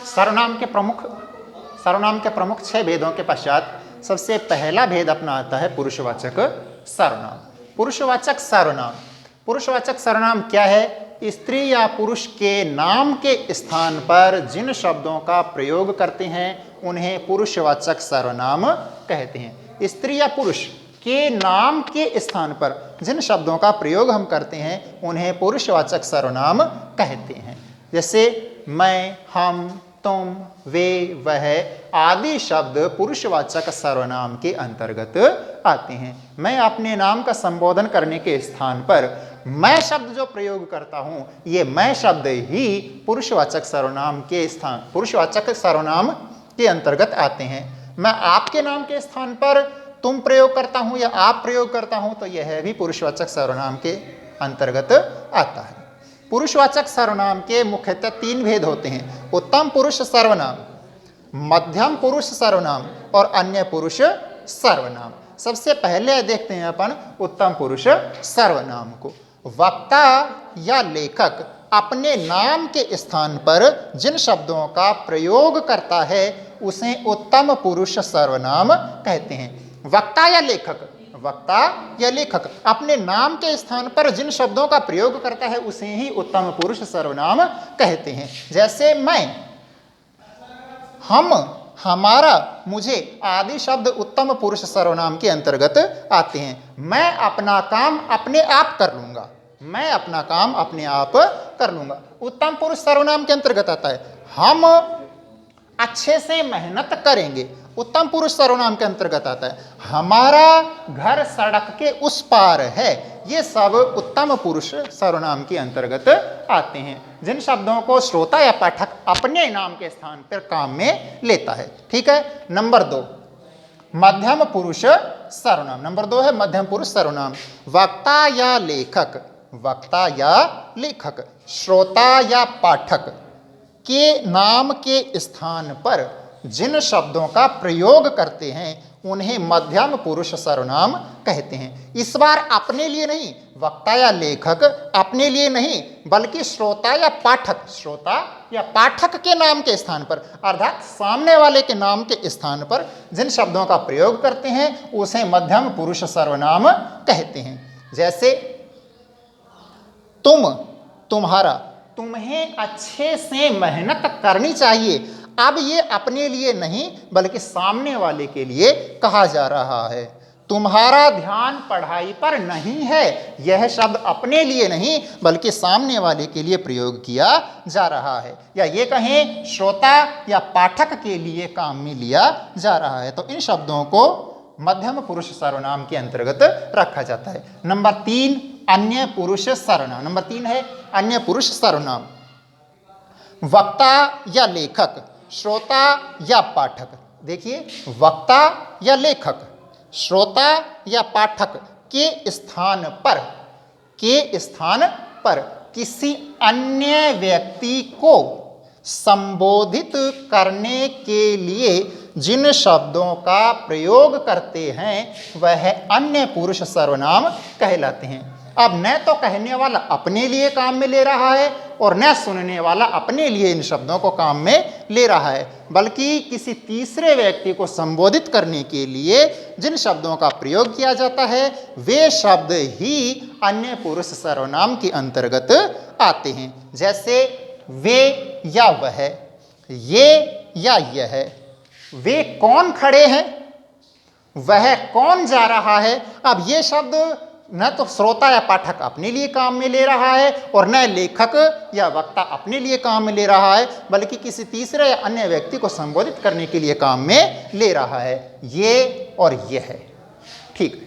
सर्वनाम के प्रमुख 6 भेदों के पश्चात सबसे पहला भेद अपना आता है पुरुषवाचक सर्वनाम। पुरुषवाचक सर्वनाम क्या है? स्त्री या पुरुष के नाम के स्थान पर जिन शब्दों का प्रयोग करते हैं उन्हें पुरुषवाचक सर्वनाम कहते हैं। स्त्री या पुरुष के नाम के स्थान पर जिन शब्दों का प्रयोग हम करते हैं उन्हें पुरुषवाचक सर्वनाम कहते हैं। जैसे मैं, हम, तुम, वे, वह आदि शब्द पुरुषवाचक सर्वनाम के अंतर्गत आते हैं। मैं अपने नाम का संबोधन करने के स्थान पर मैं शब्द जो प्रयोग करता हूं, ये मैं शब्द ही पुरुषवाचक सर्वनाम के अंतर्गत आते हैं। मैं आपके नाम के स्थान पर तुम प्रयोग करता हूं या आप प्रयोग करता हूं तो यह भी पुरुषवाचक सर्वनाम के अंतर्गत आता है। पुरुषवाचक सर्वनाम के मुख्यतः 3 भेद होते हैं: उत्तम पुरुष सर्वनाम, मध्यम पुरुष सर्वनाम और अन्य पुरुष सर्वनाम। सबसे पहले देखते हैं अपन उत्तम पुरुष सर्वनाम को। वक्ता या लेखक अपने नाम के स्थान पर जिन शब्दों का प्रयोग करता है उसे उत्तम पुरुष सर्वनाम कहते हैं। वक्ता या लेखक अपने नाम के स्थान पर जिन शब्दों का प्रयोग करता है उसे ही उत्तम पुरुष सर्वनाम कहते हैं। जैसे मैं, हम, हमारा, मुझे आदि शब्द उत्तम पुरुष सर्वनाम के अंतर्गत आते हैं। मैं अपना काम अपने आप कर लूंगा, उत्तम पुरुष सर्वनाम के अंतर्गत आता है। हम अच्छे से मेहनत करेंगे, उत्तम पुरुष सर्वनाम के अंतर्गत आता है। हमारा घर सड़क के उस पार है, ये सब उत्तम पुरुष सर्वनाम के अंतर्गत आते हैं। जिन शब्दों को श्रोता या पाठक अपने नाम के स्थान पर काम में लेता है। ठीक है। नंबर 2 मध्यम पुरुष सर्वनाम। नंबर 2 है मध्यम पुरुष सर्वनाम। वक्ता या लेखक श्रोता या पाठक के नाम के स्थान पर जिन शब्दों का प्रयोग करते हैं उन्हें मध्यम पुरुष सर्वनाम कहते हैं। इस बार अपने लिए नहीं, वक्ता या लेखक अपने लिए नहीं, बल्कि श्रोता या पाठक के नाम के स्थान पर, अर्थात सामने वाले के नाम के स्थान पर जिन शब्दों का प्रयोग करते हैं उसे मध्यम पुरुष सर्वनाम कहते हैं। जैसे तुम, तुम्हारा, तुम्हें अच्छे से मेहनत करनी चाहिए। अब ये अपने लिए नहीं बल्कि सामने वाले के लिए कहा जा रहा है। तुम्हारा ध्यान पढ़ाई पर नहीं है, यह शब्द अपने लिए नहीं बल्कि सामने वाले के लिए प्रयोग किया जा रहा है, या ये कहें श्रोता या पाठक के लिए काम में लिया जा रहा है। तो इन शब्दों को मध्यम पुरुष सर्वनाम के अंतर्गत रखा जाता है। नंबर 3 अन्य पुरुष सर्वनाम। नंबर 3 है अन्य पुरुष सर्वनाम। वक्ता या लेखक, श्रोता या पाठक। देखिए, वक्ता या लेखक, श्रोता या पाठक के स्थान पर किसी अन्य व्यक्ति को संबोधित करने के लिए जिन शब्दों का प्रयोग करते हैं वह अन्य पुरुष सर्वनाम कहलाते हैं। अब न तो कहने वाला अपने लिए काम में ले रहा है और न सुनने वाला अपने लिए इन शब्दों को काम में ले रहा है, बल्कि किसी तीसरे व्यक्ति को संबोधित करने के लिए जिन शब्दों का प्रयोग किया जाता है वे शब्द ही अन्य पुरुष सर्वनाम के अंतर्गत आते हैं। जैसे वे या वह, ये या यह, वे कौन खड़े हैं, वह कौन जा रहा है। अब ये शब्द न तो श्रोता या पाठक अपने लिए काम में ले रहा है और न लेखक या वक्ता अपने लिए काम में ले रहा है, बल्कि किसी तीसरे या अन्य व्यक्ति को संबोधित करने के लिए काम में ले रहा है। ये और यह है। ठीक।